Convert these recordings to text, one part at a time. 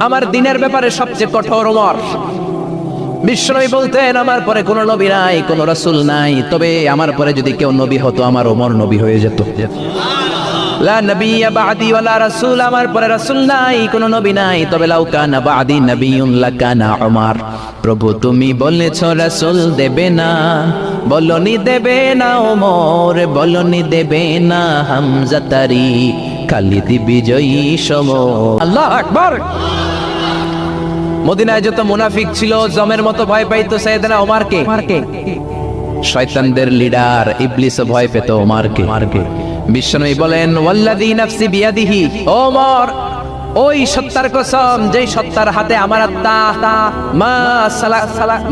আমার দিনের ব্যাপারে সবচেয়ে কঠোর ওমর। বিশ্বনবী বলতেন আমার পরে কোনো নবী নাই, কোনো রাসূল নাই, তবে আমার পরে যদি কেউ নবী হতো আমার ওমর নবী হয়ে যেত। লা নবিয়্যা বা'দি ওয়ালা রাসূল, আমার পরে রাসূল নাই, কোনো নবী নাই, তবে লাউ কানা বা'দি নবিয়্যুন লাকানা উমর। প্রভু তুমি বলেছো রাসূল দেবে না, বলনি দেবে না ওমর, বলনি দেবে না হামজা তারি, খালিদ বিজয়ী সমর। আল্লাহু আকবার। মদিনায় যত মুনাফিক ছিল জমের মতো ভয় পাইতো সাইয়েদনা ওমরকে। শয়তানদের লিডার ইবলিসও ভয় পেত ওমরকে। বিশ্বনবী বলেন ওয়াল্লাযী নাফসি বিয়াদিহি, ওমর ওই সত্তার কসম যেই সত্তার হাতে আমার আত্মা,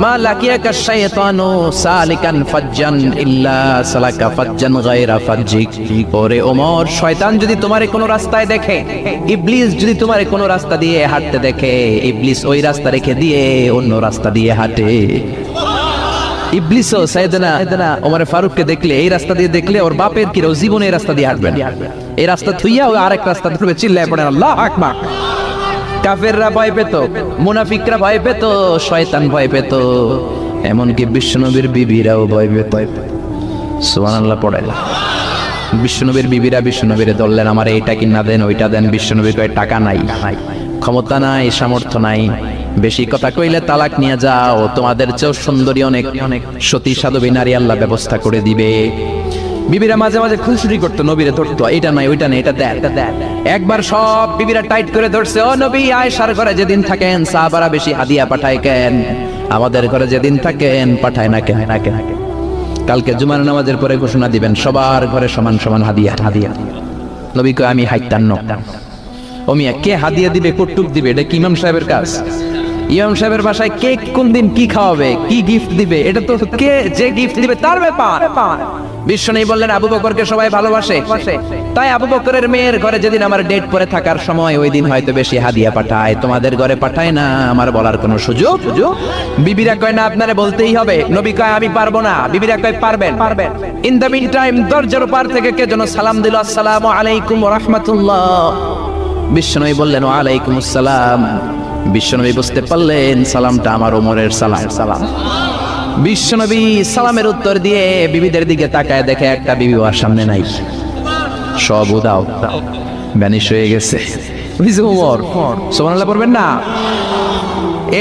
মা লাকিয়াকা শাইতানু সালিকান ফাজ্জান ইল্লা সালাকা ফাজ্জান গায়রা ফাজ্জিক। ওরে ওমর, শয়তান যদি তোমারে কোনো রাস্তায় দেখে, ইবলিস যদি তোমারে কোনো রাস্তা দিয়ে হাঁটতে দেখে, ইবলিস ওই রাস্তা রেখে দিয়ে অন্য রাস্তা দিয়ে হাঁটে। ইবলিসও সাইয়েদনা ওমর ফারুককে দেখলে, এই রাস্তা দিয়ে দেখলে ওর বাপের কি জীবনে এই রাস্তা দিয়ে হাঁটবেন, এই রাস্তা থুইয়া ওই আরেক রাস্তা ধরবে, চিল্লায় পড়েন আল্লাহু আকবার। কাফেররা ভয় পেত, মুনাফিকরা ভয় পেত, শয়তান ভয় পেত, এমনকি বিশ্বনবীর বিবিরাও ভয় পেত। সুবহানাল্লাহ পড়েন। বিশ্বনবীর বিবিরা বিশ্বনবীরে ধরলেন, আমার এইটা কিনা দেন, ওইটা দেন। বিশ্বনবী কয় টাকা নাই, ক্ষমতা নাই, সামর্থ্য নাই, বেশি কথা কইলে তালাক নিয়ে যাও, তোমাদের চেয়েও সুন্দরী অনেক সতী সাধবী নারী আল্লাহ ব্যবস্থা করে দিবে। বিবিরা মাঝে মাঝে খুনসুটি করতো, নবীরে ধরতো, এটা নাই ওইটা নেই, এটা দেন। একবার সব বিবিরা টাইট করে ধরছে, ও নবী আয়েশার ঘরে যেদিন থাকেন সাহাবারা বেশি হাদিয়া পাঠায় কেন, আমাদের ঘরে যেদিন থাকেন পাঠায় না কেন? কালকে জুমার নামাজের পরে ঘোষণা দিবেন সবার ঘরে সমান সমান হাদিয়া। নবী কয় আমি হাইতান্ন। ও মিয়া, কে হাদিয়া দিবে, কটুক দিবে, এটা কি ইমাম সাহেবের কাজ? ইমাম সাহেবের বাসায় কে কোন দিন কি খাওয়াবে, কি গিফট দিবে, এটা তো কে যে গিফট দিবে তার ব্যাপার। বিশ্বনবী বললেন আবু বকরকে সবাই ভালোবাসে, তাই আবু বকরের মেয়ের ঘরে যেদিন আমার ডেট পরে থাকার সময় ওই দিন হয়তো বেশি হাদিয়া পাঠায়, তোমাদের ঘরে পাঠায় না, আমার বলার কোনো সুযোগ? বিবিরা কয় না, আপনারে বলতেই হবে। নবী কয় আমি পারবো না, বিবিরা কয় পারবেন। ইন দ্য মিন টাইম দরজার পার থেকে কে যেন সালাম দিল, আসসালামু আলাইকুম ওয়া রাহমাতুল্লাহ। বিশ্বনবী বললেন ওয়া আলাইকুমুস সালাম। বিশ্বনবী বুঝতে পারলেন সালামটা আমার ওমরের সালাম। বিশ্বনবী সালামের উত্তর দিয়ে বিবিদের দিকে তাকায়, দেখে একটা বিবি ওর সামনে নাই, সব উদাও ভ্যানিশ হয়ে গেছে। ওমর সুবহানাল্লাহ পড়বেন না?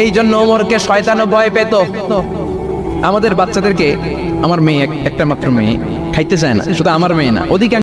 এই জন্য ওমরকে শয়তানও ভয় পেত। আমাদের বাচ্চাদেরকে, আমার মেয়ে একটা মাত্র মেয়ে, খাইতে চায় না, শুধু আমার মেয়ে না, অধিকাংশ